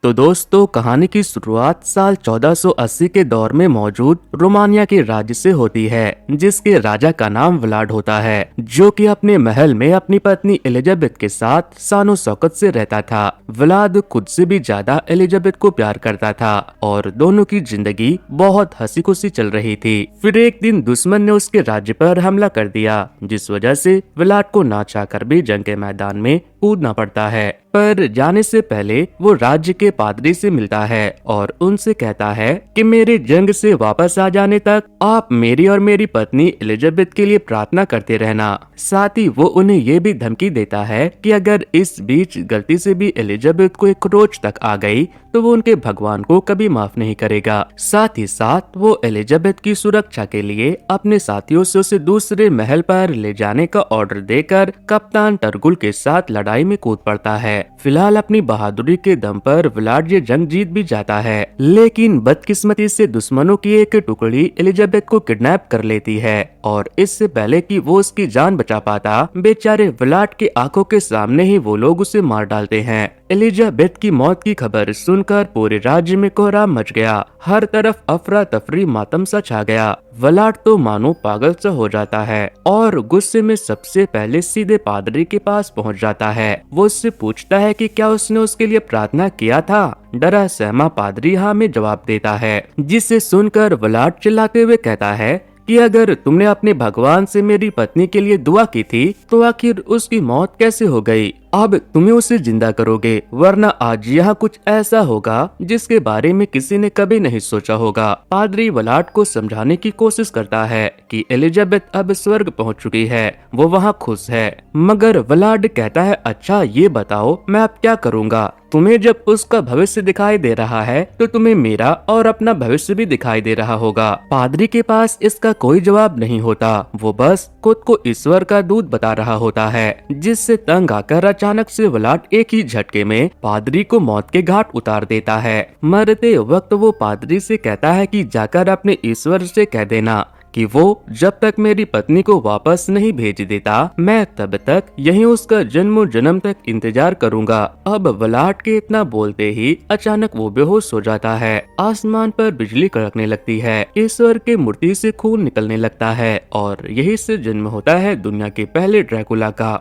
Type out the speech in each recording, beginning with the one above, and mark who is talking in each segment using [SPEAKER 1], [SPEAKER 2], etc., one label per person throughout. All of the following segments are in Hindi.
[SPEAKER 1] तो दोस्तों, कहानी की शुरुआत साल 1480 के दौर में मौजूद रोमानिया के राज्य से होती है, जिसके राजा का नाम व्लाड होता है, जो कि अपने महल में अपनी पत्नी एलिजाबेथ के साथ शानो शौकत से रहता था। व्लाद खुद से भी ज्यादा एलिजाबेथ को प्यार करता था और दोनों की जिंदगी बहुत हंसी खुशी चल रही थी। फिर एक दिन दुश्मन ने उसके राज्य पर हमला कर दिया, जिस वजह से व्लाड को ना चाहकर भी जंग के मैदान में कूदना पड़ता है। पर जाने से पहले वो राज्य के पादरी से मिलता है और उनसे कहता है कि मेरे जंग से वापस आ जाने तक आप मेरी और मेरी पत्नी एलिजाबेथ के लिए प्रार्थना करते रहना। साथ ही वो उन्हें ये भी धमकी देता है कि अगर इस बीच गलती से भी एलिजाबेथ को एक रोज तक आ गई तो वो उनके भगवान को कभी माफ नहीं करेगा। साथ ही साथ वो एलिजाबेथ की सुरक्षा के लिए अपने साथियों से उसे दूसरे महल पर ले जाने का ऑर्डर देकर कप्तान टरगुल के साथ लड़ाई में कूद पड़ता है। फिलहाल अपनी बहादुरी के दम पर व्लाड ये जंग जीत भी जाता है, लेकिन बदकिस्मती से दुश्मनों की एक टुकड़ी एलिजाबेथ को किडनैप कर लेती है और इससे पहले कि वो उसकी जान बचा पाता, बेचारे व्लाड की आंखों के सामने ही वो लोग उसे मार डालते हैं। एलिजाबेथ की मौत की खबर सुनकर पूरे राज्य में कोहराम मच गया। हर तरफ अफरा तफरी मातम सा छा गया। व्लाड तो मानो पागल सा हो जाता है और गुस्से में सबसे पहले सीधे पादरी के पास पहुंच जाता है। वो उससे पूछता है कि क्या उसने उसके लिए प्रार्थना किया था। डरा सहमा पादरी हाँ में जवाब देता है, जिसे सुनकर व्लाड चिल्लाते हुए कहता है कि अगर तुमने अपने भगवान से मेरी पत्नी के लिए दुआ की थी तो आखिर उसकी मौत कैसे हो गई। अब तुम्हें उसे जिंदा करोगे, वरना आज यहाँ कुछ ऐसा होगा जिसके बारे में किसी ने कभी नहीं सोचा होगा। पादरी व्लाड को समझाने की कोशिश करता है कि एलिजाबेथ अब स्वर्ग पहुँच चुकी है, वो वहाँ खुश है। मगर व्लाड कहता है, अच्छा ये बताओ मैं अब क्या करूँगा। तुम्हें जब उसका भविष्य दिखाई दे रहा है तो तुम्हें मेरा और अपना भविष्य भी दिखाई दे रहा होगा। पादरी के पास इसका कोई जवाब नहीं होता, वो बस खुद को ईश्वर का दूत बता रहा होता है, जिससे तंग आकर अचानक से व्लाड एक ही झटके में पादरी को मौत के घाट उतार देता है। मरते वक्त वो पादरी से कहता है कि जाकर अपने ईश्वर से कह देना कि वो जब तक मेरी पत्नी को वापस नहीं भेज देता, मैं तब तक यहीं उसका जन्म जन्म तक इंतजार करूंगा। अब व्लाड के इतना बोलते ही अचानक वो बेहोश हो जाता है। आसमान पर बिजली कड़कने लगती है, ईश्वर के मूर्ति से खून निकलने लगता है और यही से जन्म होता है दुनिया के पहले ड्रैकुला का।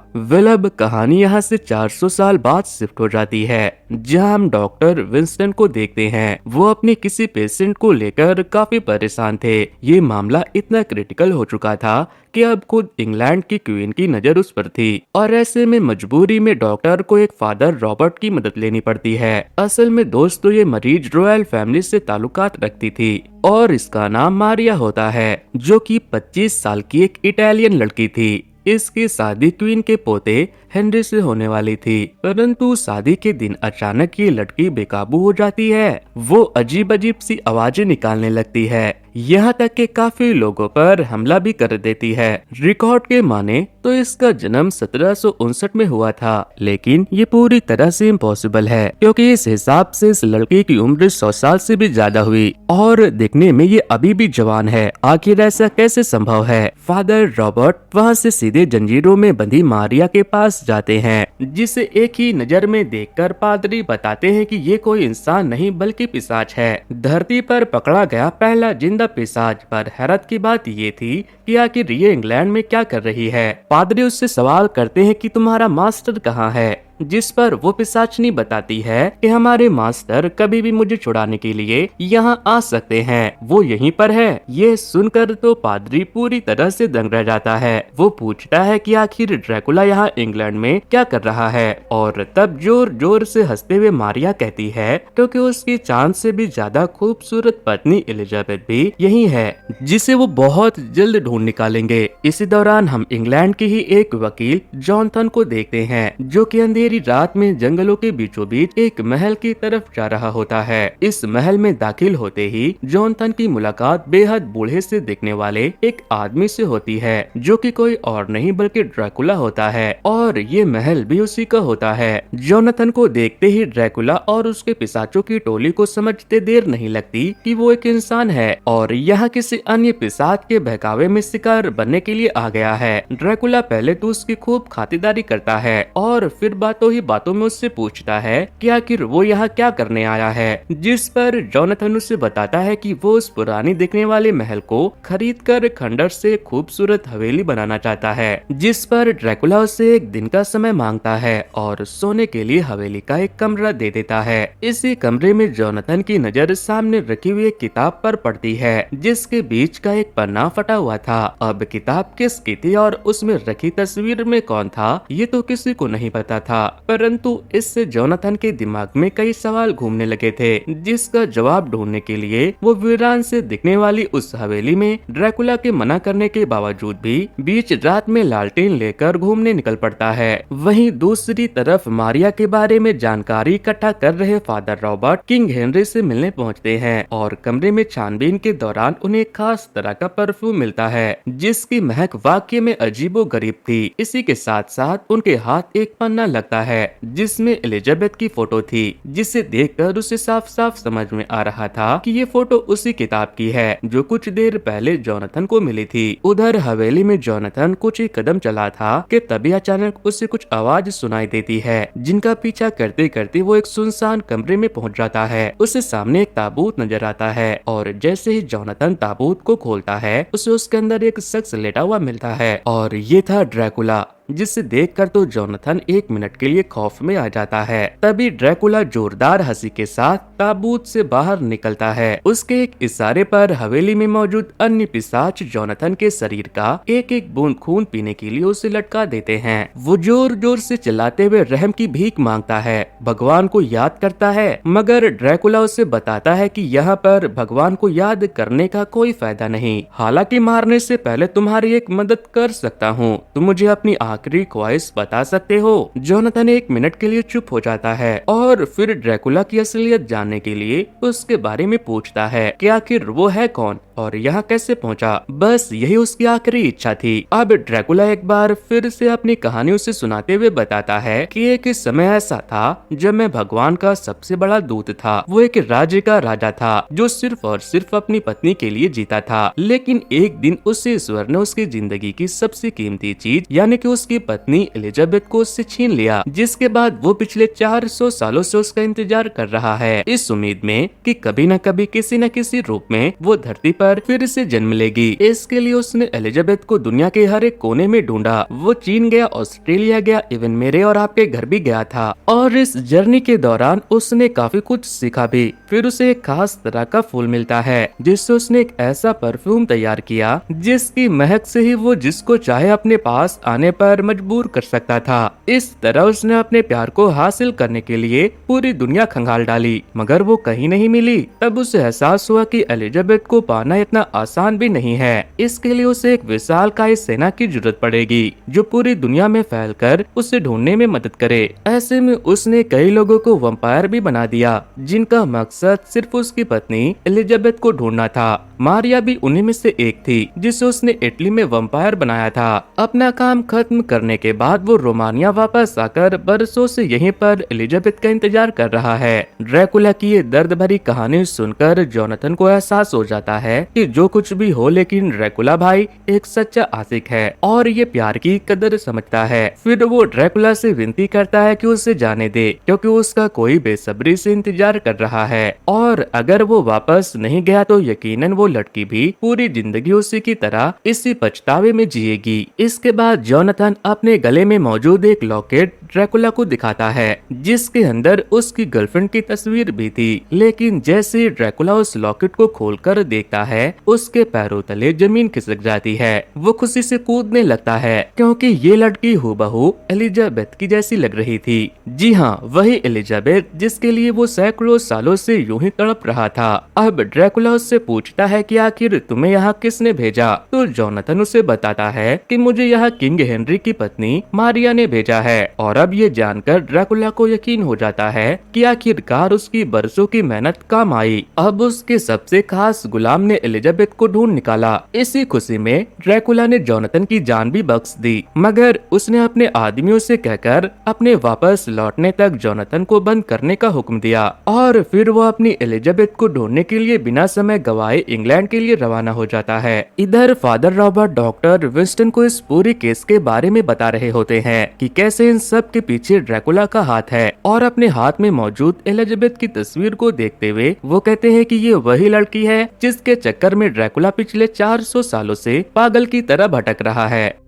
[SPEAKER 1] अब कहानी यहाँ से 400 साल बाद शिफ्ट हो जाती है, जहाँ हम डॉक्टर विंस्टन को देखते हैं। वो अपने किसी पेशेंट को लेकर काफी परेशान थे। ये मामला इतना क्रिटिकल हो चुका था कि अब खुद इंग्लैंड की क्वीन की नजर उस पर थी और ऐसे में मजबूरी में डॉक्टर को एक फादर रॉबर्ट की मदद लेनी पड़ती है। असल में दोस्तों, ये मरीज रॉयल फैमिली से ताल्लुकात रखती थी और इसका नाम मारिया होता है, जो कि 25 साल की एक इटालियन लड़की थी। इसकी शादी क्वीन के पोते हेनरी से होने वाली थी, परंतु शादी के दिन अचानक ये लड़की बेकाबू हो जाती है। वो अजीब अजीब सी आवाजें निकालने लगती है, यहाँ तक कि काफी लोगों पर हमला भी कर देती है। रिकॉर्ड के माने तो इसका जन्म 1759 में हुआ था, लेकिन ये पूरी तरह से इम्पॉसिबल है, क्योंकि इस हिसाब से इस लड़की की उम्र 100 साल से भी ज्यादा हुई और दिखने में ये अभी भी जवान है। आखिर ऐसा कैसे संभव है। फादर रॉबर्ट वहाँ से सीधे जंजीरों में बंधी मारिया के पास जाते हैं, जिसे एक ही नजर में देखकर पादरी बताते हैं कि ये कोई इंसान नहीं बल्कि पिशाच है, धरती पर पकड़ा गया पहला जिंदा पिशाच। पर हैरत की बात ये थी कि आखिर ये इंग्लैंड में क्या कर रही है। पादरी उससे सवाल करते हैं कि तुम्हारा मास्टर कहाँ है, जिस पर वो पिशाचनी बताती है कि हमारे मास्टर कभी भी मुझे छुड़ाने के लिए यहाँ आ सकते हैं, वो यहीं पर है। ये सुनकर तो पादरी पूरी तरह से दंग रह जाता है। वो पूछता है कि आखिर ड्रैकुला यहाँ इंग्लैंड में क्या कर रहा है, और तब जोर जोर से हंसते हुए मारिया कहती है क्योंकि उसकी चांद से भी ज्यादा खूबसूरत पत्नी एलिजाबेथ भी यही है, जिसे वो बहुत जल्द ढूंढ निकालेंगे। इसी दौरान हम इंग्लैंड के ही एक वकील जॉनथन को देखते हैं, जो कि अंधेरी रात में जंगलों के बीचों बीच एक महल की तरफ जा रहा होता है। इस महल में दाखिल होते ही जॉनथन की मुलाकात बेहद बूढ़े से दिखने वाले एक आदमी से होती है, जो कि कोई और नहीं बल्कि ड्रैकुला होता है और ये महल भी उसी का होता है। जॉनथन को देखते ही ड्रैकुला और उसके पिशाचों की टोली को समझते देर नहीं लगती कि वो एक इंसान है और यहाँ किसी अन्य पिशाच के बहकावे में शिकार बनने के लिए आ गया है। ड्रैकुला पहले तो उसकी खूब खातिरदारी करता है और फिर बात बातों ही बातों में उससे पूछता है कि आखिर वो यहाँ क्या करने आया है, जिस पर जोनाथन उसे बताता है कि वो उस पुरानी दिखने वाले महल को खरीद कर खंडर से खूबसूरत हवेली बनाना चाहता है, जिस पर ड्रैकुला उसे एक दिन का समय मांगता है और सोने के लिए हवेली का एक कमरा दे देता है। इसी कमरे में जोनाथन की नजर सामने रखी हुई एक किताब पर पड़ती है, जिसके बीच का एक पन्ना फटा हुआ था। अब किताब किसकी थी और उसमें रखी तस्वीर में कौन था, ये तो किसी को नहीं पता था, परंतु इससे जोनाथन के दिमाग में कई सवाल घूमने लगे थे, जिसका जवाब ढूंढने के लिए वो वीरान से दिखने वाली उस हवेली में ड्रैकुला के मना करने के बावजूद भी बीच रात में लालटेन लेकर घूमने निकल पड़ता है। वहीं दूसरी तरफ मारिया के बारे में जानकारी इकट्ठा कर रहे फादर रॉबर्ट किंग हेनरी से मिलने पहुंचते हैं और कमरे में छानबीन के दौरान उन्हें खास तरह का परफ्यूम मिलता है, जिसकी महक वाकई में अजीबोगरीब थी। इसी के साथ साथ उनके हाथ एक पन्ना लगता है जिसमें एलिजाबेथ की फोटो थी, जिसे देखकर उसे साफ साफ समझ में आ रहा था कि ये फोटो उसी किताब की है जो कुछ देर पहले जोनाथन को मिली थी। उधर हवेली में जोनाथन कुछ ही कदम चला था कि तभी अचानक उसे कुछ आवाज सुनाई देती है, जिनका पीछा करते करते वो एक सुनसान कमरे में पहुंच जाता है। उसे सामने एक ताबूत नजर आता है और जैसे ही जोनाथन ताबूत को खोलता है उसे उसके अंदर एक शख्स लेटा हुआ मिलता है और ये था ड्रैकुला, जिसे देखकर तो जोनाथन एक मिनट के लिए खौफ में आ जाता है। तभी ड्रैकुला जोरदार हंसी के साथ ताबूत से बाहर निकलता है। उसके एक इशारे पर हवेली में मौजूद अन्य पिशाच जोनाथन के शरीर का एक एक बूंद खून पीने के लिए उसे लटका देते हैं। वो जोर जोर से चिल्लाते हुए रहम की भीख मांगता है, भगवान को याद करता है, मगर ड्रैकुला उसे बताता है कि यहाँ पर भगवान को याद करने का कोई फायदा नहीं। हालांकि मारने से पहले तुम्हारी एक मदद कर सकता हूँ, तुम मुझे अपनी आखिरी ख्वाहिश बता सकते हो। जोनाथन एक मिनट के लिए चुप हो जाता है और फिर ड्रैकुला की असलियत जानने के लिए उसके बारे में पूछता है कि आखिर वो है कौन और यहाँ कैसे पहुँचा। बस यही उसकी आखिरी इच्छा थी। अब ड्रैकुला एक बार फिर से अपनी कहानी उसे सुनाते हुए बताता है कि एक समय ऐसा था जब मैं भगवान का सबसे बड़ा दूत था। वो एक राज्य का राजा था जो सिर्फ और सिर्फ अपनी पत्नी के लिए जीता था, लेकिन एक दिन उस ईश्वर ने उसकी जिंदगी की सबसे कीमती चीज यानी कि उसकी पत्नी एलिजाबेथ को उससे छीन लिया, जिसके बाद वो पिछले 400 सालों से उसका इंतजार कर रहा है, इस उम्मीद में कि कभी न कभी किसी न किसी रूप में वो धरती पर फिर से जन्म लेगी। इसके लिए उसने एलिजाबेथ को दुनिया के हर एक कोने में ढूंढा। वो चीन गया, ऑस्ट्रेलिया गया, इवन मेरे और आपके घर भी गया था और इस जर्नी के दौरान उसने काफी कुछ सीखा भी। फिर उसे एक खास तरह का फूल मिलता है जिससे उसने एक ऐसा परफ्यूम तैयार किया जिसकी महक से ही वो जिसको चाहे अपने पास आने पर मजबूर कर सकता था। इस तरह उसने अपने प्यार को हासिल करने के लिए पूरी दुनिया खंगाल डाली, मगर वो कहीं नहीं मिली। तब उसे एहसास हुआ कि एलिजाबेथ को पाना इतना आसान भी नहीं है। इसके लिए उसे एक विशालकाय सेना की जरूरत पड़ेगी जो पूरी दुनिया में फैलकर उसे ढूंढने में मदद करे। ऐसे में उसने कई लोगों को वंपायर भी बना दिया जिनका मकसद सिर्फ उसकी पत्नी एलिजाबेथ को ढूंढना था। मारिया भी उन्हीं में से एक थी जिसे उसने इटली में वंपायर बनाया था। अपना काम खत्म करने के बाद वो रोमानिया वापस आकर बरसों से यहीं पर एलिजाबेथ का इंतजार कर रहा है। ड्रैकुला की ये दर्द भरी कहानी सुनकर जोनाथन को एहसास हो जाता है कि जो कुछ भी हो लेकिन ड्रैकुला भाई एक सच्चा आशिक है और ये प्यार की कदर समझता है। फिर वो ड्रैकुला से विनती करता है कि उसे जाने दे क्योंकि उसका कोई बेसब्री से इंतजार कर रहा है और अगर वो वापस नहीं गया तो यकीनन वो लड़की भी पूरी जिंदगी उसी की तरह इसी पछतावे में जिएगी। इसके बाद जोनाथन अपने गले में मौजूद एक लॉकेट ड्रैकुला को दिखाता है जिसके अंदर उसकी गर्लफ्रेंड की तस्वीर भी थी, लेकिन जैसे ही ड्रैकुला उस लॉकेट को खोलकर देखता है उसके पैरों तले जमीन खिसक जाती है। वो खुशी से कूदने लगता है क्योंकि ये लड़की हूबहू एलिजाबेथ की जैसी लग रही थी। जी हाँ, वही एलिजाबेथ जिसके लिए वो सैकड़ों सालों से यूं ही तड़प रहा था। अब ड्रैकुला उससे पूछता है कि आखिर तुम्हें यहाँ किसने भेजा, तो जोनाथन उसे बताता है कि मुझे यहाँ किंग हेनरी की पत्नी मारिया ने भेजा है। और अब ये जानकर ड्रैकुला को यकीन हो जाता है कि आखिरकार उसकी बरसों की मेहनत काम आई। अब उसके सबसे खास गुलाम ने एलिजाबेथ को ढूंढ निकाला। इसी खुशी में ड्रैकुला ने जोनाथन की जान भी बख्श दी, मगर उसने अपने आदमियों से कहकर अपने वापस लौटने तक जोनाथन को बंद करने का हुक्म दिया और फिर वो अपनी एलिजाबेथ को ढूंढने के लिए बिना समय गवाए इंग्लैंड इंग्लैंड के लिए रवाना हो जाता है। इधर फादर रॉबर्ट डॉक्टर विंस्टन को इस पूरे केस के बारे में बता रहे होते हैं कि कैसे इन सब के पीछे ड्रैकुला का हाथ है, और अपने हाथ में मौजूद एलिजाबेथ की तस्वीर को देखते हुए वो कहते हैं कि ये वही लड़की है जिसके चक्कर में ड्रैकुला पिछले 400 सालों से पागल की तरह भटक रहा है।